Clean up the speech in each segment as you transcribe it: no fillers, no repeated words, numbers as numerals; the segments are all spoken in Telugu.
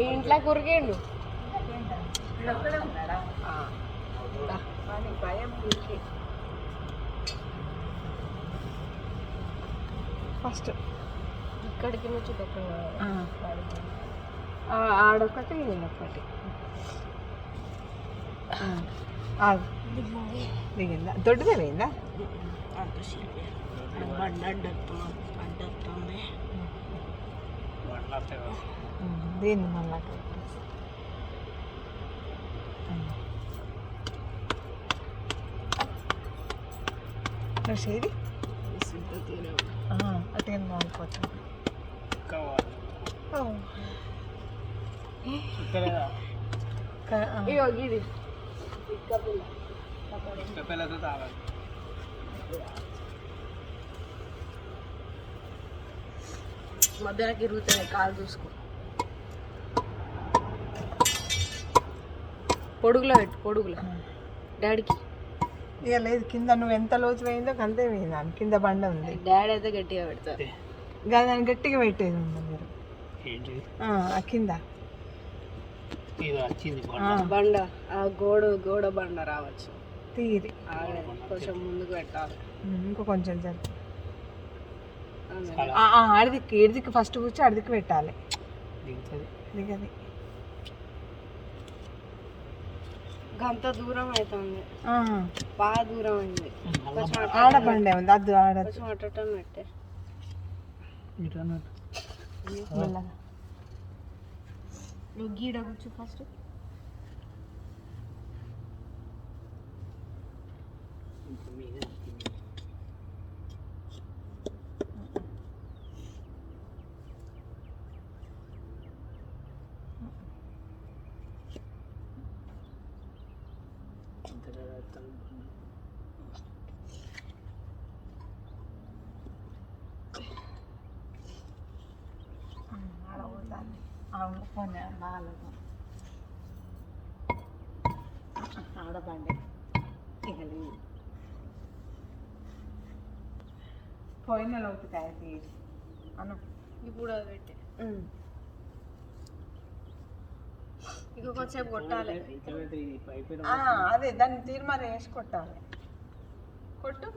ఇంట్లో కురికేండు ఫస్ట్ ఇక్కడికి నుంచి ఆడొకటి ఈయనొకటి దిగిందా దొడ్డుదే పోయిందా బండి అడ్డొస్తుంది దీన్ని మళ్ళా ఏది అటు మారిపోతుంది ఇది మధ్యలో తిరుగుతున్నాయి కాలు చూసుకో పొడుగులో పెట్టు పొడుగులో డాడీకి ఇక లేదు కింద నువ్వు ఎంత లోతు పోయిందో అంతే పోయిందా కింద బండ ఉంది డాడీ అయితే గట్టిగా పెడతారు దాన్ని గట్టిగా పెట్టేది ఉంది మీరు ఆ కింద బండ ఆ గోడ బండ రావచ్చు తీరి కొంచెం ముందుకు పెట్టాలి ఇంకో కొంచెం జరిపి ఆడిదిక్కు ఏడిదిక్కు ఫస్ట్ కూర్చో అడిదిక్కు పెట్టాలి దిగది గంత దూరం అవుతుంది బాగా దూరం అయింది ఆడబండే ఉంది అది ఆడ అటటం పెట్టే నువ్వు గీడ కూర్చో ఫస్ట్ ఆడబండి ఇక పోయిన లోపుతాయి తీసి అను ఇప్పుడు అది పెట్టి ఇక కొంచెంసేపు కొట్టాలి అదే దాన్ని తీర్మానం వేసి కొట్టాలి కొట్టు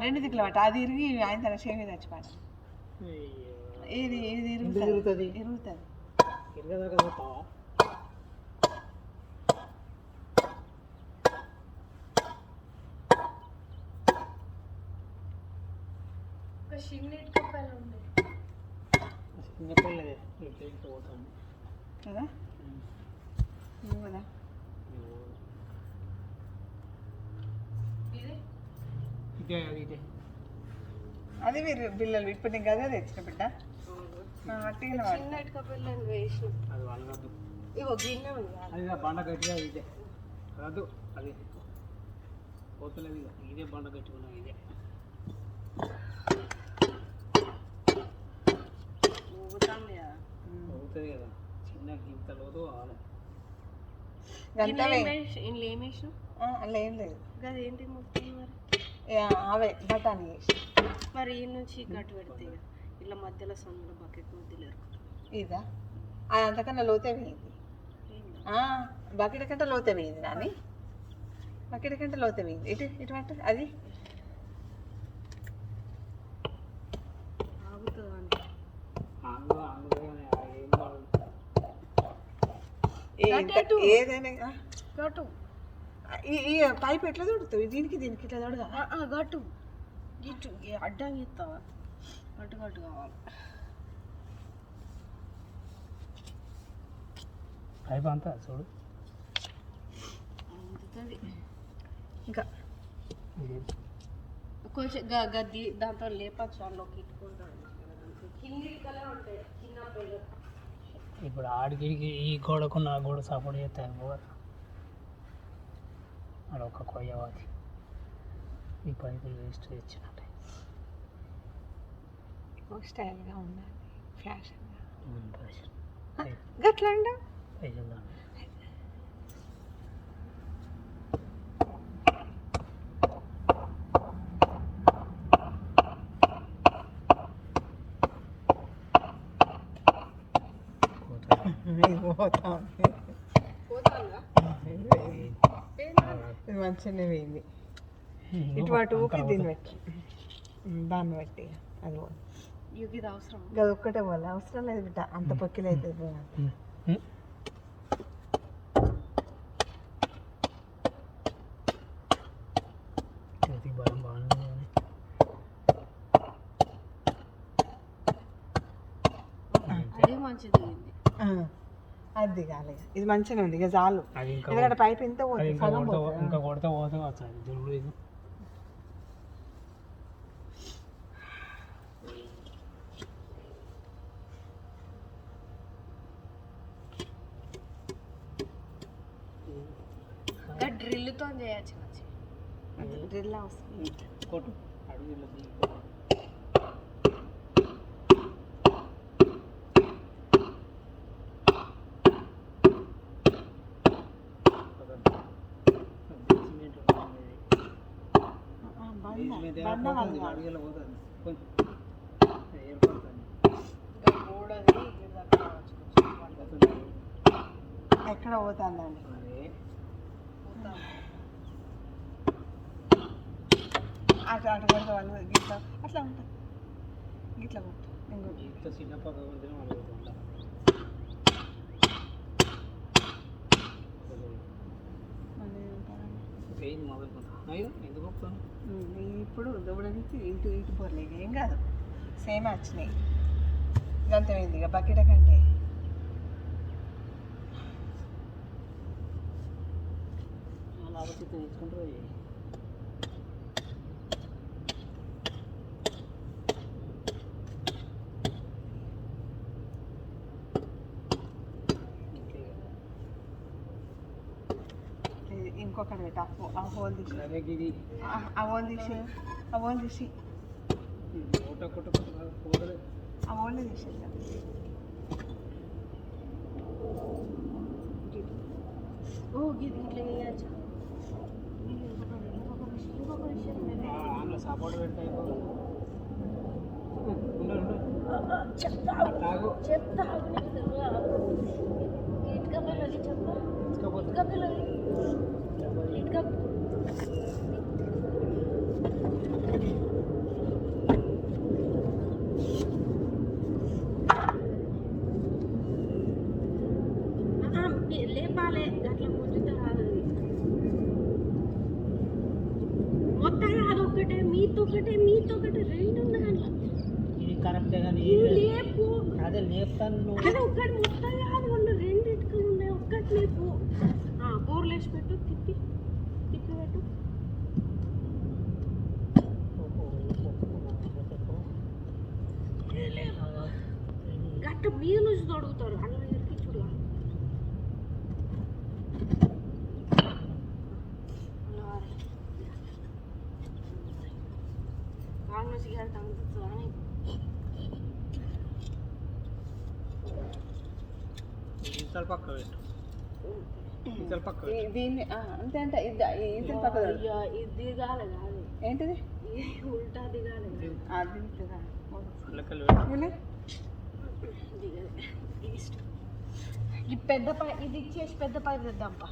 రెండు దిక్కులు పట్ట అది ఇరిగి ఆయన తన షేవి చచ్చిపోయి ఇది ఇది ఇరుగుతుంది ఇరుగుతుంది కదా నువ్వు కదా అది మీరు బిల్లలు ఇప్పుడు నీకు అదే తెచ్చిన బిడ్డ బండ గట్టిగా ఇదే కాదు అది పోతలేదు ఇదే బండ గట్టిగా ఇదే పోతుంది కదా చిన్న గింత లోతు కావాలి ఏం లేదు అదేంటి అవే బఠానీ వేసి మరి ఈ నుంచి కట్టు పెడితే ఇలా మధ్యలో సన్నలో బకెట్ మధ్యలో ఇదా అది అంతకన్నా లోతే వేయింది బకెట్ కంటే లోతే వేయింది నాని బకెట్ కంటే లోతే వేయింది ఇటు ఇటువంటి అది ఏదైనా గట్టు ఈ పైప్ ఎట్లా దొడుతావు దీనికి దీనికి ఇట్లా దొడగా గట్టు ఇటు అడ్డం ఇస్తావా గట్టు గట్టు కావాలి పైప్ అంతా చూడు ఇంకా కొంచెం గద్ది దాంతో లేపచ్చు అందులోకి ఇట్టుకుంటాను కింది కలర్ ఉంటాయి చిన్న పిల్లలు ఇప్పుడు ఆడికి ఈ గోడకు నా గోడ సపోర్ట్ చేస్తాయి పోవాలి అదొక కొయ్యవాది ఈ పైపులు వేస్ట్ తెచ్చినట్టు స్టైల్గా ఉండాలి ఫ్యాషన్ ఫ్యాషన్ గట్లా అంట ఫ్యాషన్ దాని ఇది మంచిగానే పోయింది. ఇటు అటు ఊపి దీన్ని పెట్టి దాన్ని బట్టి అది ఇది అవసరం అది ఒక్కటే పోలే అవసరం లేదు బిడ్డ అంత పక్కిలు అవుతుంది బలం బాగుంది అది మంచిది అది కాలే ఇది మంచిగా ఉంది ఇక చాలు ఎందుకంటే పైప్ ఇంత పోతుంది ఇంకా కొడితే పోతే వచ్చాయి జరుగు ఇది డ్రిల్తో చేయొచ్చు డ్రిల్ అవసరం కొట్టు అడుగు ఎక్కడ పోతుందండి అటు అటు కొడితే వాళ్ళు గిట్లా అట్లా ఉంటుంది గిట్లా కొట్టు చిన్నప్ప ఇప్పుడు దూడనికి ఇటు ఇటు పోర్లేదు ఏం కాదు సేమ్ వచ్చినాయి గంతమైంది ఇక బకెట కంటే ఆలోచిత తీసుకుంటారు ఇంకొకటి పెట్ట ఆ హోల్ తీసి ఆ హోల్ తీసి ఆ హోల్ తీసి ఆ హోల్ తీసేద్దాం ఓ గిది ఇట్లా వేయచ్చు సపోర్ట్ పెడతాయి చెప్తా చెప్తా ఇటుక పిల్లలు చెప్తా ఇటుక పిల్లలు ఇటుక లేపాలి అట్లా ముద్దుతో రాదు మొత్తం రాదు ఒకటే మీతొకటే రెండు ఉన్నాయి ఇది కరెక్టే కానీ లేపు అదే లేపుతాను అదే ఒక్కటి మొత్తం కాదు వాళ్ళు రెండు ఇటుకలు ఉన్నాయి ఒక్కటి లేపు బోర్లు వేసి పెట్టు తిప్పి పెట్టు గట్ట మీద నుంచి తొడుగుతారు అన్న ఇరికి చూడ కాళ్ళ నుంచి వెళ్తా అని పక్క పెట్టు దీన్ని అంతే అంటే ఇది పక్క ఇది దిగాలి కాదు ఏంటిది ఉల్టా దిగాలి ఈ పెద్ద పై ఇది ఇచ్చేసి పెద్ద పై తెద్దాంపా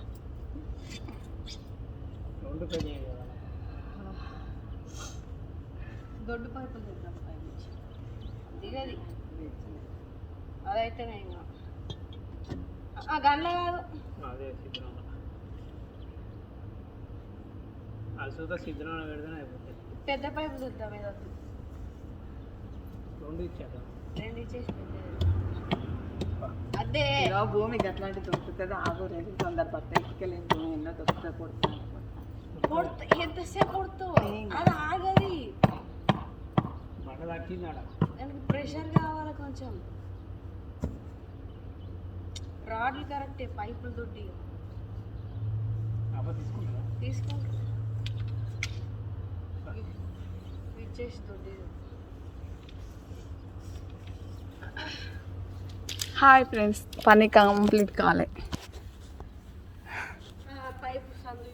దొడ్డు పైపులు తెద్దాం పై నుంచి దిగది అదైతేనే ఇంకా గండ్ల కాదు అదే సిద్ధం అసలు సిద్ధం పెడితేనే అయిపోతుంది పెద్ద పైపు చూద్దాం ఏదో రెండు ఇచ్చేద్దాం రెండు ఇచ్చేసి అదే భూమి అట్లాంటి దొరుకుతుంది ఆగోలేదు తొందర పట్ట ఎక్కికెళ్ళిన భూమి ఎన్నో దొరుకుతుంది కొడుతా ఎంతసేపు కొడుతావు అది ఆగది బండ తట్టిందాడ దానికి ప్రెషర్ కావాలి కొంచెం రాడ్లు కరెక్టే పైపులు దొడ్డి తీసుకుంటా ఇచ్చేసి దొడ్డి హాయ్ ఫ్రెండ్స్, పని కంప్లీట్ కాలే. పైపు సందు